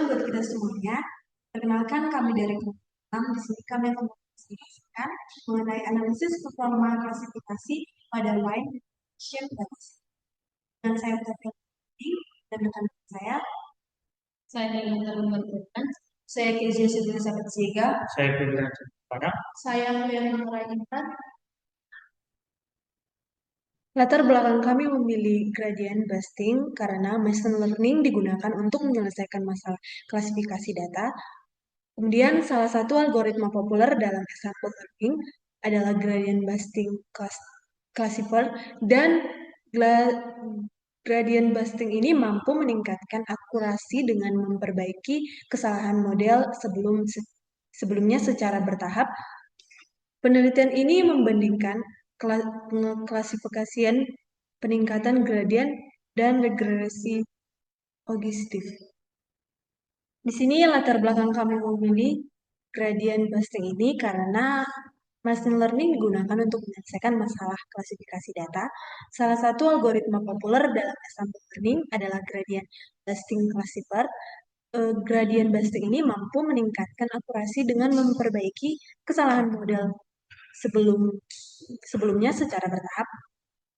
siang buat kita semuanya. Perkenalkan kami dari Kementerian. Di sini kami akan menjelaskan mengenai analisis performa klasifikasi pada line recognition dataset. Dan saya ucapkan dan rekan saya. Saya Nilaitar Membantukan. Saya Kezia Sidina Sabat Siega. Saya Febri Pada. Saya yang Merayakan. Latar belakang kami memilih gradient busting karena machine learning digunakan untuk menyelesaikan masalah klasifikasi data. Kemudian salah satu algoritma populer dalam example learning adalah gradient busting classifier dan gradient busting ini mampu meningkatkan akurasi dengan memperbaiki kesalahan model sebelumnya secara bertahap. Penelitian ini membandingkan klasifikasian peningkatan gradien dan regresi logistik. Di sini latar belakang kami memilih gradient busting ini karena machine learning digunakan untuk menyelesaikan masalah klasifikasi data. Salah satu algoritma populer dalam example learning adalah gradient busting classifier. Gradient busting ini mampu meningkatkan akurasi dengan memperbaiki kesalahan model sebelumnya secara bertahap.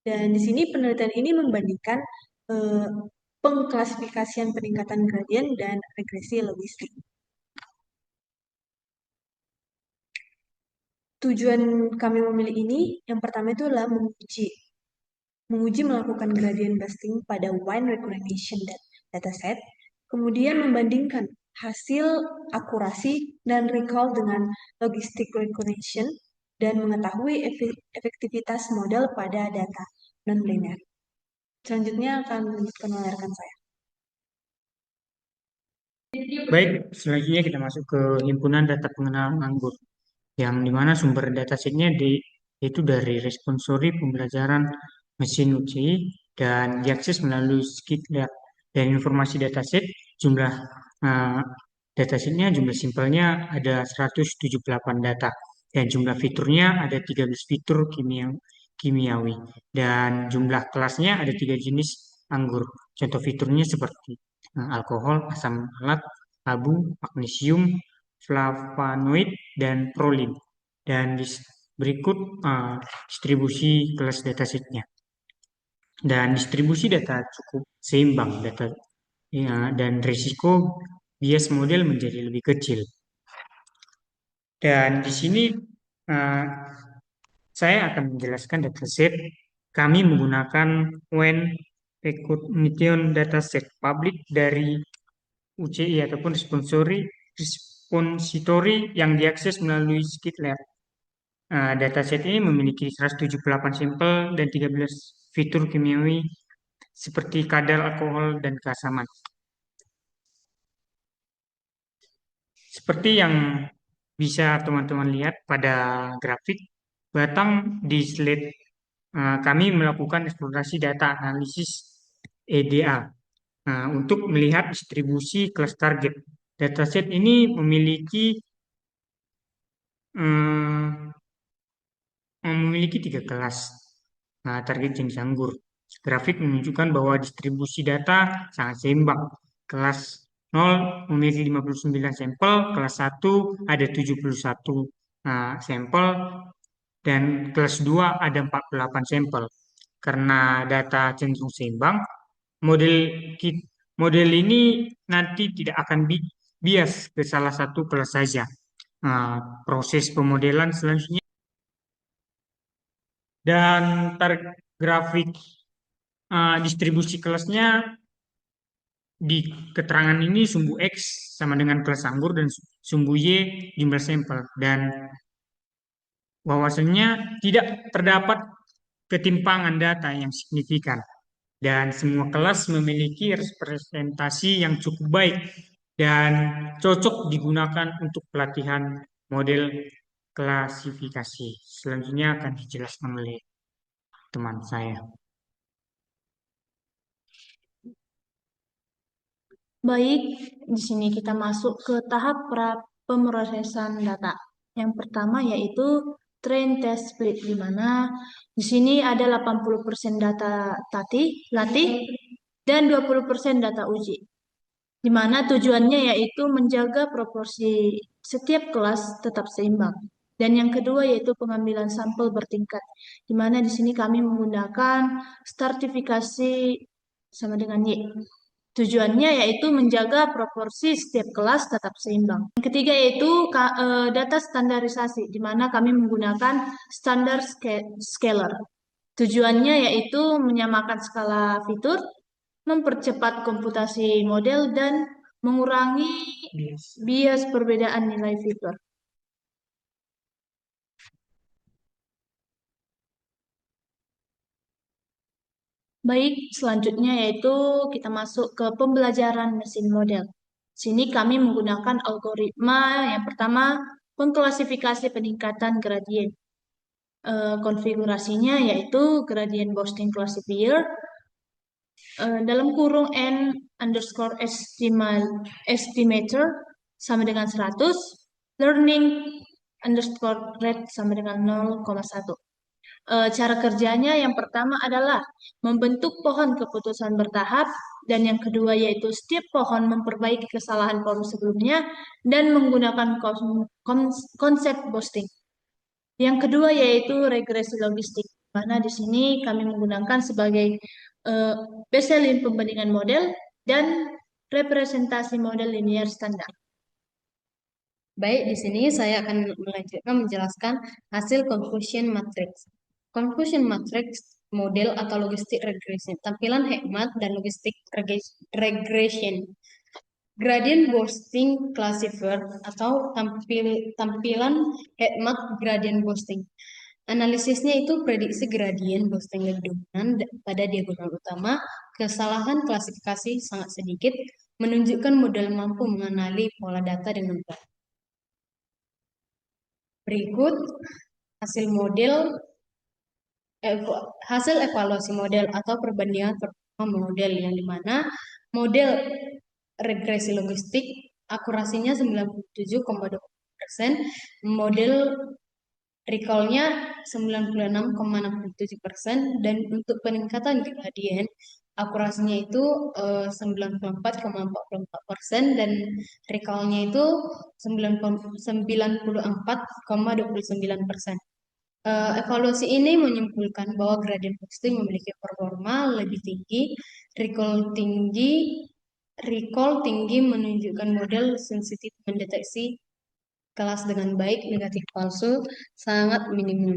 Dan di sini penelitian ini membandingkan pengklasifikasian peningkatan gradien dan regresi logistik. Tujuan kami memilih ini, yang pertama itu adalah menguji melakukan gradient busting pada wine recognition dataset, kemudian membandingkan hasil akurasi dan recall dengan logistic recognition, dan mengetahui efektivitas model pada data non-linear. Selanjutnya akan melanjutkan oleh rekan saya. Baik, selanjutnya kita masuk ke himpunan data pengenalan anggur, yang dimana sumber datasetnya yaitu dari responsori pembelajaran mesin UCI dan diakses melalui Skitler. Dan informasi dataset, jumlah datasetnya, jumlah simpelnya ada 178 data, dan jumlah fiturnya ada 13 fitur kimiawi, dan jumlah kelasnya ada 3 jenis anggur. Contoh fiturnya seperti alkohol, asam malat, abu, magnesium, flavonoid, dan prolin. Dan berikut distribusi kelas datasetnya. Dan distribusi data cukup seimbang data dan risiko bias model menjadi lebih kecil. Dan di sini saya akan menjelaskan dataset. Kami menggunakan WEN Recognition Dataset Public dari UCI ataupun repository yang diakses melalui Skitler. Dataset ini memiliki 178 sampel dan 13 fitur kimiawi seperti kadar alkohol dan keasaman. Seperti yang bisa teman-teman lihat pada grafik batang di slide, kami melakukan eksplorasi data analisis EDA untuk melihat distribusi kelas target. Dataset ini memiliki 3 kelas target jenis anggur. Grafik menunjukkan bahwa distribusi data sangat seimbang. Kelas 0 memiliki 59 sampel, kelas 1 ada 71 sampel, dan kelas 2 ada 48 sampel. Karena data cenderung seimbang, model ini nanti tidak akan bias ke salah satu kelas saja. Proses pemodelan selanjutnya dan grafik distribusi kelasnya di keterangan ini sumbu X sama dengan kelas anggur dan sumbu Y jumlah sampel, dan bahwasannya tidak terdapat ketimpangan data yang signifikan dan semua kelas memiliki representasi yang cukup baik dan cocok digunakan untuk pelatihan model klasifikasi. Selanjutnya akan dijelaskan oleh teman saya. Baik, di sini kita masuk ke tahap pemrosesan data. Yang pertama yaitu train test split, di mana di sini ada 80% data latih dan 20% data uji. di mana tujuannya yaitu menjaga proporsi setiap kelas tetap seimbang. Dan yang kedua yaitu pengambilan sampel bertingkat, di mana di sini kami menggunakan stratifikasi sama dengan Y. Tujuannya yaitu menjaga proporsi setiap kelas tetap seimbang. Yang ketiga yaitu data standarisasi, di mana kami menggunakan standar scalar. Tujuannya yaitu menyamakan skala fitur, mempercepat komputasi model, dan mengurangi bias perbedaan nilai fitur. Baik, selanjutnya yaitu kita masuk ke pembelajaran mesin model. Sini kami menggunakan algoritma yang pertama, pengklasifikasi peningkatan gradien. Konfigurasinya yaitu gradient boosting classifier dalam kurung n underscore estimator sama dengan 100, learning underscore rate sama dengan 0,1. Cara kerjanya yang pertama adalah membentuk pohon keputusan bertahap, dan yang kedua yaitu setiap pohon memperbaiki kesalahan pohon sebelumnya dan menggunakan konsep boosting. Yang kedua yaitu regresi logistik, mana di sini kami menggunakan sebagai baseline pembandingan model dan representasi model linear standar. Baik, di sini saya akan melanjutkan menjelaskan hasil confusion matrix. Confusion matrix model atau logistik regression, tampilan hemat dan logistik regression. Gradient boosting classifier atau tampilan hemat gradient boosting. Analisisnya itu prediksi gradient boosting lebih dominan pada diagonal utama, kesalahan klasifikasi sangat sedikit, menunjukkan model mampu mengenali pola data dengan baik. Berikut hasil evaluasi model atau perbandingan performa model, yang dimana model regresi logistik akurasinya 97,20%, model recall-nya 96,67%, dan untuk peningkatan gradien akurasinya itu 94,44% dan recall-nya itu 94,29%. Evaluasi ini menyimpulkan bahwa gradient boosting memiliki performa lebih tinggi, recall tinggi menunjukkan model sensitif mendeteksi kelas dengan baik, negatif palsu sangat minimum.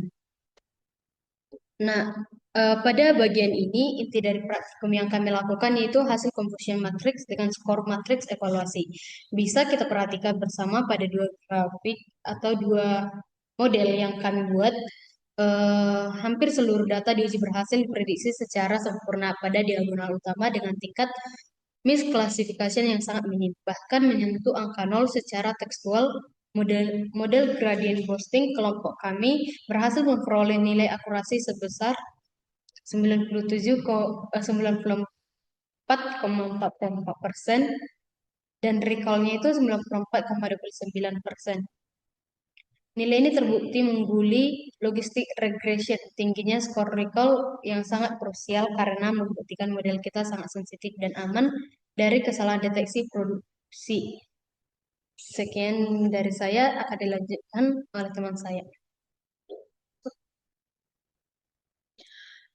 Nah, pada bagian ini inti dari praktikum yang kami lakukan yaitu hasil confusion matrix dengan skor matrix evaluasi. Bisa kita perhatikan bersama pada dua grafik atau dua model yang kami buat. Hampir seluruh data diuji berhasil diprediksi secara sempurna pada diagonal utama dengan tingkat misclassification yang sangat minim, bahkan menyentuh angka 0 secara tekstual. Model gradient boosting kelompok kami berhasil memperoleh nilai akurasi sebesar 94,44% dan recall-nya itu 94,29%. Nilai ini terbukti mengungguli logistik regression. Tingginya skor recall yang sangat krusial karena membuktikan model kita sangat sensitif dan aman dari kesalahan deteksi produksi. Sekian dari saya, akan dilanjutkan oleh teman saya.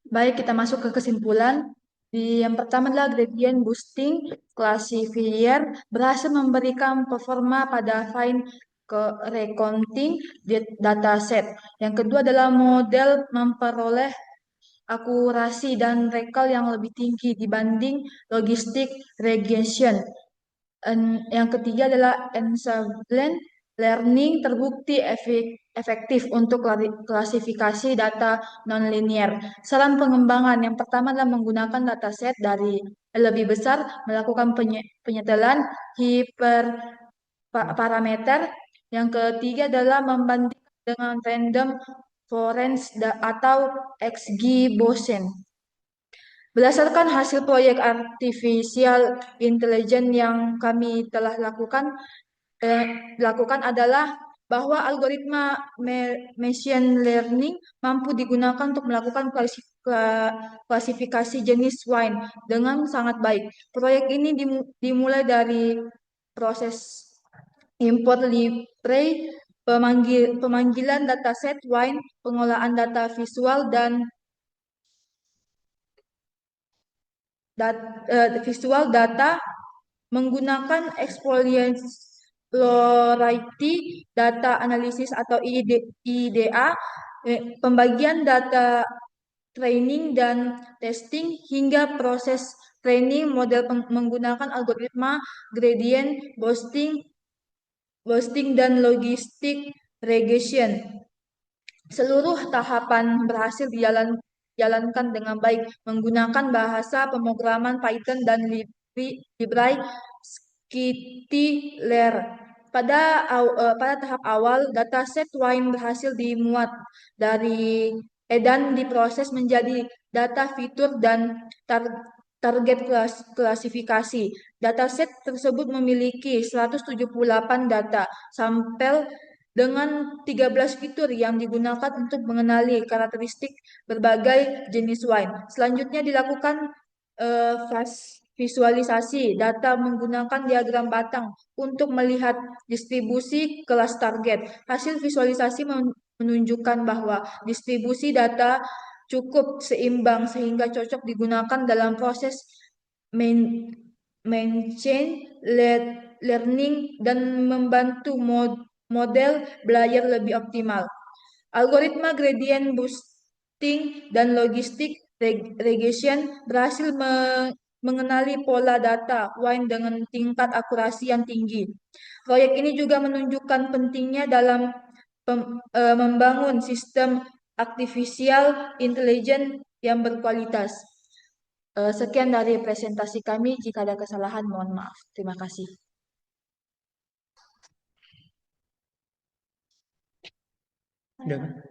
Baik, kita masuk ke kesimpulan. Yang pertama adalah gradient boosting classifier berhasil memberikan performa pada fine recounting dataset. Yang kedua adalah model memperoleh akurasi dan recall yang lebih tinggi dibanding logistik regression. Yang ketiga adalah ensemble learning terbukti efektif untuk klasifikasi data nonlinear. Saran pengembangan yang pertama adalah menggunakan dataset dari lebih besar, melakukan penyetelan hiperparameter. Yang ketiga adalah membandingkan dengan random forest atau XGBoolean. Berdasarkan hasil proyek artificial intelligence yang kami telah lakukan adalah bahwa algoritma machine learning mampu digunakan untuk melakukan klasifikasi jenis wine dengan sangat baik. Proyek ini dimulai dari proses import libre, pemanggilan dataset wine, pengolahan data visual dan visual data menggunakan exploratory data analysis atau IDA, pembagian data training dan testing hingga proses training model menggunakan algoritma gradient boosting dan logistic regression. Seluruh tahapan berhasil dijalankan dengan baik menggunakan bahasa pemrograman Python dan library Skitler. Pada tahap awal, dataset wine berhasil dimuat dari dan diproses menjadi data fitur dan target klasifikasi. Dataset tersebut memiliki 178 data sampel dengan 13 fitur yang digunakan untuk mengenali karakteristik berbagai jenis wine. Selanjutnya dilakukan visualisasi data menggunakan diagram batang untuk melihat distribusi kelas target. Hasil visualisasi menunjukkan bahwa distribusi data cukup seimbang sehingga cocok digunakan dalam proses machine learning dan membantu model belajar lebih optimal. Algoritma gradient boosting dan logistic regression berhasil mengenali pola data wine dengan tingkat akurasi yang tinggi. Proyek ini juga menunjukkan pentingnya dalam membangun sistem artificial intelligence yang berkualitas. Sekian dari presentasi kami. Jika ada kesalahan, mohon maaf. Terima kasih. Udah.